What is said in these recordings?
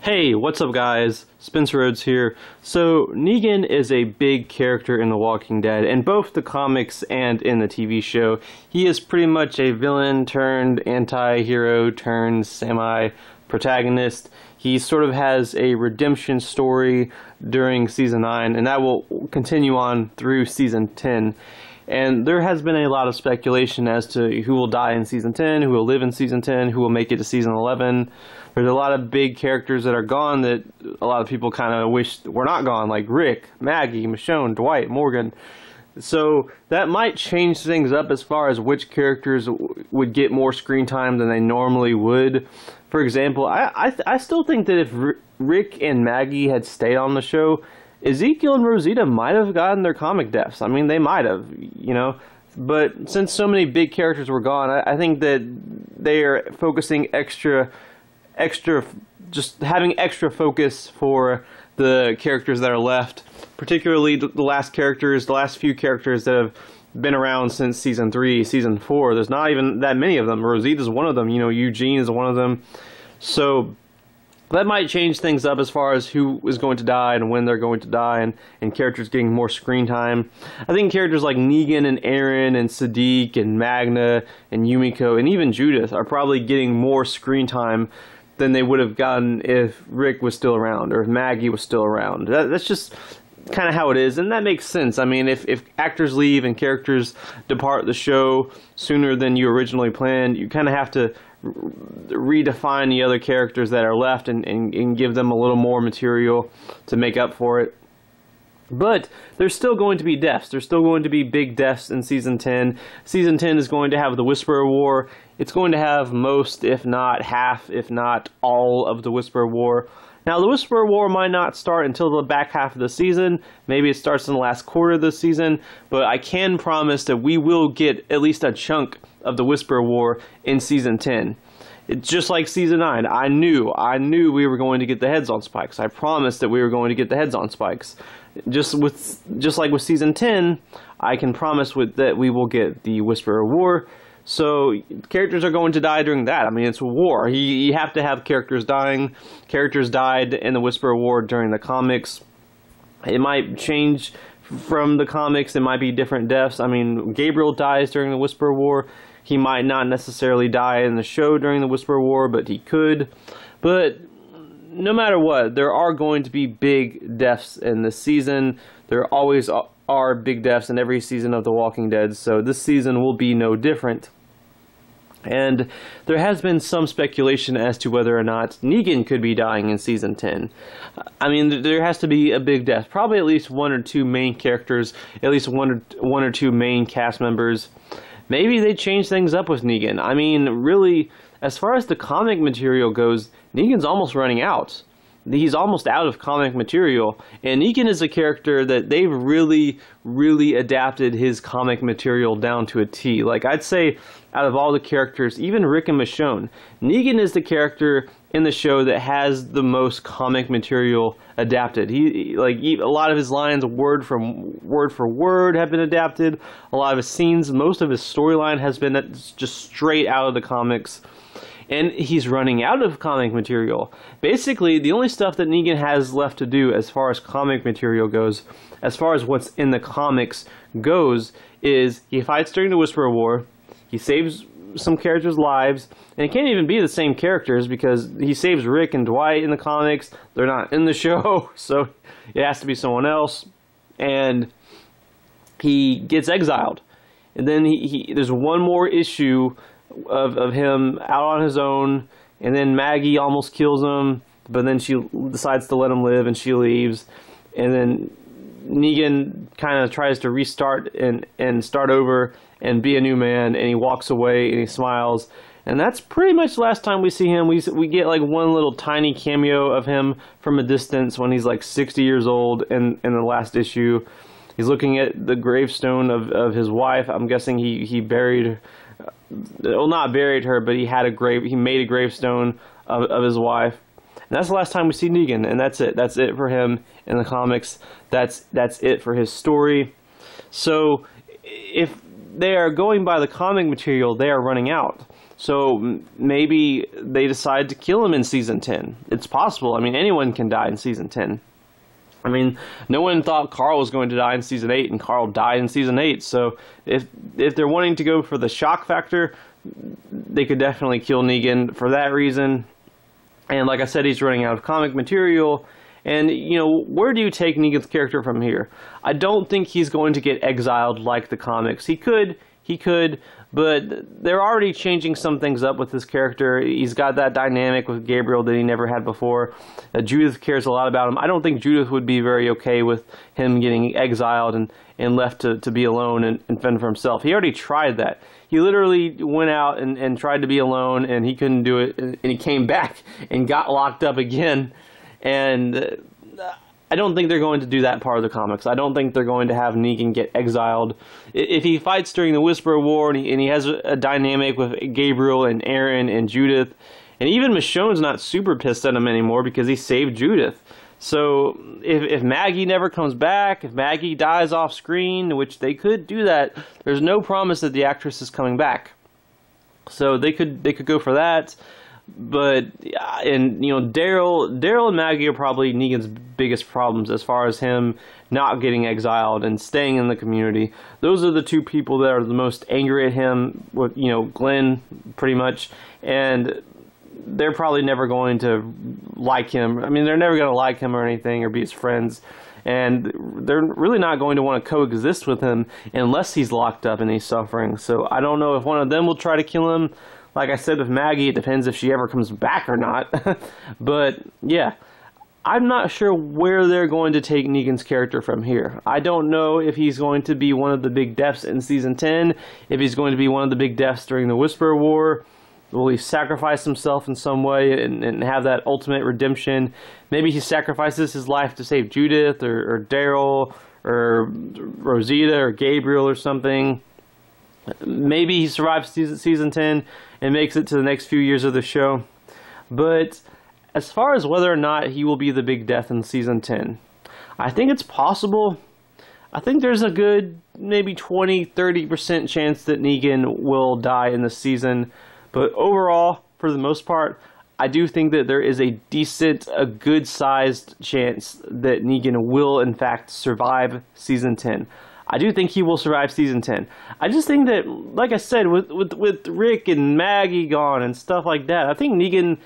Hey, what's up guys? Spencer Rhodes here. So, Negan is a big character in The Walking Dead. In both the comics and in the TV show, he is pretty much a villain turned anti-hero turned semi-protagonist. He sort of has a redemption story during Season 9, and that will continue on through Season 10. And there has been a lot of speculation as to who will die in Season 10, who will live in Season 10, who will make it to Season 11. There's a lot of big characters that are gone that a lot of people kind of wish were not gone, like Rick, Maggie, Michonne, Dwight, Morgan. So that might change things up as far as which characters would get more screen time than they normally would. For example, I still think that if Rick and Maggie had stayed on the show, Ezekiel and Rosita might have gotten their comic deaths. I mean, they might have, you know. But since so many big characters were gone, I think that they are focusing just having extra focus for the characters that are left, particularly the last few characters that have been around since Season 3, Season 4. There's not even that many of them. Rosita's one of them, you know, Eugene is one of them. So that might change things up as far as who is going to die and when they're going to die, and characters getting more screen time. I think characters like Negan and Aaron and Sadiq and Magna and Yumiko and even Judith are probably getting more screen time than they would have gotten if Rick was still around or if Maggie was still around. That's just kind of how it is, and that makes sense. I mean, if actors leave and characters depart the show sooner than you originally planned, you kind of have to redefine the other characters that are left and give them a little more material to make up for it. But there's still going to be deaths. There's still going to be big deaths in Season 10. Season 10 is going to have the Whisperer War. It's going to have most, if not half, if not all of the Whisperer War. Now, the Whisperer War might not start until the back half of the season. Maybe it starts in the last quarter of the season. But I can promise that we will get at least a chunk of the Whisperer War in Season 10. It's just like Season 9. I knew we were going to get the heads on spikes. I promised that we were going to get the heads on spikes. Just like with Season 10, I can promise that we will get the Whisperer War. So characters are going to die during that. I mean, it's a war. You have to have characters dying. Characters died in the Whisperer War during the comics. It might change from the comics. It might be different deaths. I mean, Gabriel dies during the Whisperer War. He might not necessarily die in the show during the Whisperer War, but he could. But no matter what, there are going to be big deaths in this season. There always are big deaths in every season of The Walking Dead, so this season will be no different. And there has been some speculation as to whether or not Negan could be dying in Season 10. I mean, there has to be a big death. Probably at least one or two main characters, at least one or two main cast members. Maybe they change things up with Negan. I mean, really, as far as the comic material goes, Negan's almost running out. He's almost out of comic material, and Negan is a character that they've really, really adapted his comic material down to a T. Like, I'd say, out of all the characters, even Rick and Michonne, Negan is the character in the show that has the most comic material adapted. A lot of his lines, word for word, have been adapted. A lot of his scenes, most of his storyline has been just straight out of the comics. And he's running out of comic material. Basically, the only stuff that Negan has left to do as far as comic material goes, as far as what's in the comics goes, is he fights during the Whisperer War, he saves some characters' lives, and it can't even be the same characters because he saves Rick and Dwight in the comics. They're not in the show, so it has to be someone else. And he gets exiled. And then there's one more issue of him out on his own, and then Maggie almost kills him, but then she decides to let him live and she leaves, and then Negan kind of tries to restart and start over and be a new man, and he walks away and he smiles, and that's pretty much the last time we see him. We get like one little tiny cameo of him from a distance when he's like 60 years old in the last issue. He's looking at the gravestone of his wife. I'm guessing he buried, well, not buried her, but he made a gravestone of his wife. And that's the last time we see Negan, and that's it. That's it for him in the comics. That's it for his story. So if they are going by the comic material, they are running out. So maybe they decide to kill him in season 10. It's possible. I mean, anyone can die in season 10. I mean, no one thought Carl was going to die in season 8, and Carl died in season 8. So if they're wanting to go for the shock factor, they could definitely kill Negan for that reason. And like I said, he's running out of comic material. And, you know, where do you take Negan's character from here? I don't think he's going to get exiled like the comics. He could, but they're already changing some things up with his character. He's got that dynamic with Gabriel that he never had before. Judith cares a lot about him. I don't think Judith would be very okay with him getting exiled and left to be alone and fend for himself. He already tried that. He literally went out and tried to be alone, and he couldn't do it, and he came back and got locked up again. And I don't think they're going to do that part of the comics. I don't think they're going to have Negan get exiled. If he fights during the Whisperer War and he has a dynamic with Gabriel and Aaron and Judith, and even Michonne's not super pissed at him anymore because he saved Judith. So if Maggie never comes back, if Maggie dies off screen, which they could do that, there's no promise that the actress is coming back. So they could go for that. But, and, you know, Daryl and Maggie are probably Negan's biggest problems as far as him not getting exiled and staying in the community. Those are the two people that are the most angry at him, with, you know, Glenn, pretty much, and they're probably never going to like him. I mean, they're never going to like him or anything or be his friends, and they're really not going to want to coexist with him unless he's locked up and he's suffering. So I don't know if one of them will try to kill him. Like I said with Maggie, it depends if she ever comes back or not. But, yeah, I'm not sure where they're going to take Negan's character from here. I don't know if he's going to be one of the big deaths in Season 10, if he's going to be one of the big deaths during the Whisperer War. Will he sacrifice himself in some way and have that ultimate redemption? Maybe he sacrifices his life to save Judith or Daryl or Rosita or Gabriel or something. Maybe he survives season 10 and makes it to the next few years of the show. But as far as whether or not he will be the big death in season 10, I think it's possible. I think there's a good maybe 20-30% chance that Negan will die in the season. But overall, for the most part, I do think that there is a good-sized chance that Negan will, in fact, survive season 10. I do think he will survive season 10. I just think that, like I said, with Rick and Maggie gone and stuff like that, I think Negan,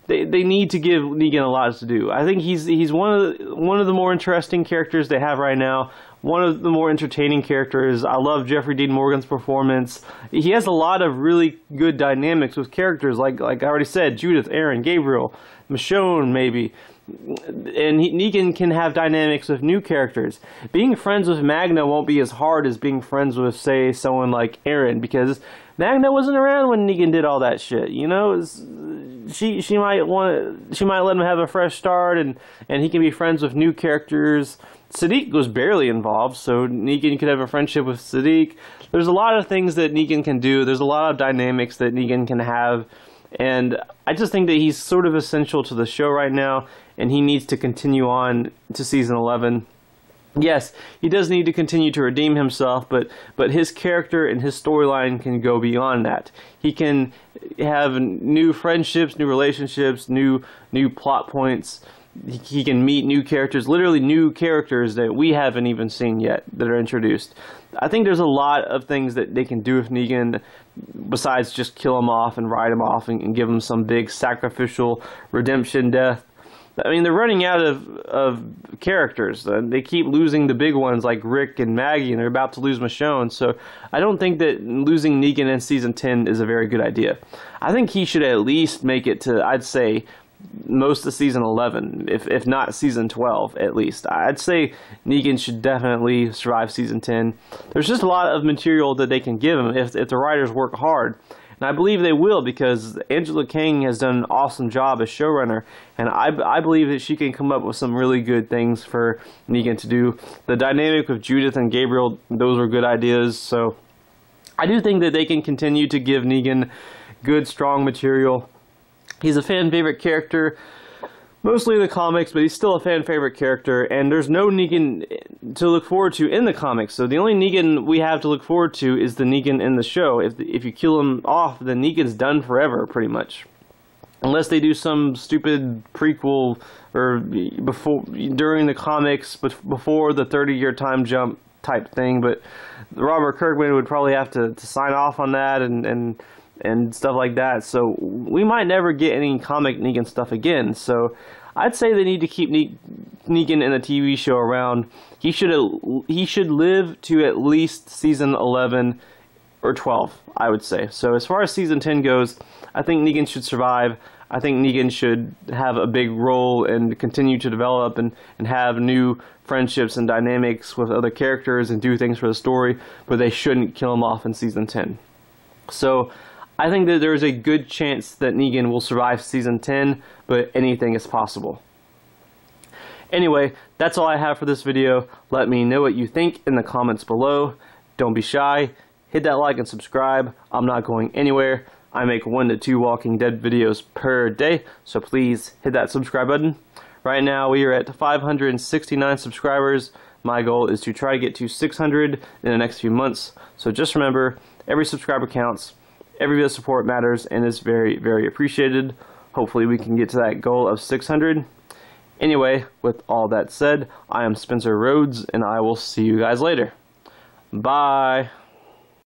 they need to give Negan a lot to do. I think he's one of the more interesting characters they have right now. One of the more entertaining characters. I love Jeffrey Dean Morgan's performance. He has a lot of really good dynamics with characters, like I already said, Judith, Aaron, Gabriel, Michonne, maybe. And Negan can have dynamics with new characters. Being friends with Magna won't be as hard as being friends with, say, someone like Aaron, because Magna wasn't around when Negan did all that shit. You know, she might let him have a fresh start, and he can be friends with new characters. Siddiq was barely involved, so Negan could have a friendship with Siddiq. There's a lot of things that Negan can do. There's a lot of dynamics that Negan can have. And I just think that he's sort of essential to the show right now, and he needs to continue on to season 11. Yes, he does need to continue to redeem himself, but his character and his storyline can go beyond that. He can have new friendships, new relationships, new plot points. He can meet new characters, literally new characters that we haven't even seen yet that are introduced. I think there's a lot of things that they can do with Negan besides just kill him off and write him off and give him some big sacrificial redemption death. I mean, they're running out of characters. They keep losing the big ones like Rick and Maggie, and they're about to lose Michonne. So I don't think that losing Negan in season 10 is a very good idea. I think he should at least make it to, I'd say, most of season 11, if not season 12 at least. I'd say Negan should definitely survive season 10. There's just a lot of material that they can give him if the writers work hard. And I believe they will, because Angela Kang has done an awesome job as showrunner, and I believe that she can come up with some really good things for Negan to do. The dynamic with Judith and Gabriel, those are good ideas, so I do think that they can continue to give Negan good, strong material. He's a fan favorite character, mostly the comics, but he's still a fan favorite character, and there's no Negan to look forward to in the comics. So the only Negan we have to look forward to is the Negan in the show. If you kill him off, then Negan's done forever, pretty much. Unless they do some stupid prequel or during the comics, but before the 30-year time jump type thing. But Robert Kirkman would probably have to sign off on that and stuff like that. So we might never get any comic Negan stuff again. So I'd say they need to keep Negan in the TV show around. He should live to at least season 11 or 12, I would say. So as far as season 10 goes, I think Negan should survive. I think Negan should have a big role and continue to develop and have new friendships and dynamics with other characters and do things for the story, but they shouldn't kill him off in season 10. So I think that there's a good chance that Negan will survive season 10, but anything is possible. Anyway, that's all I have for this video. Let me know what you think in the comments below. Don't be shy. Hit that like and subscribe. I'm not going anywhere. I make 1 to 2 Walking Dead videos per day, so please hit that subscribe button. Right now we are at 569 subscribers. My goal is to try to get to 600 in the next few months. So just remember, every subscriber counts. Every bit of support matters and is very, very appreciated. Hopefully we can get to that goal of 600. Anyway, with all that said, I am Spencer Rhodes, and I will see you guys later. Bye!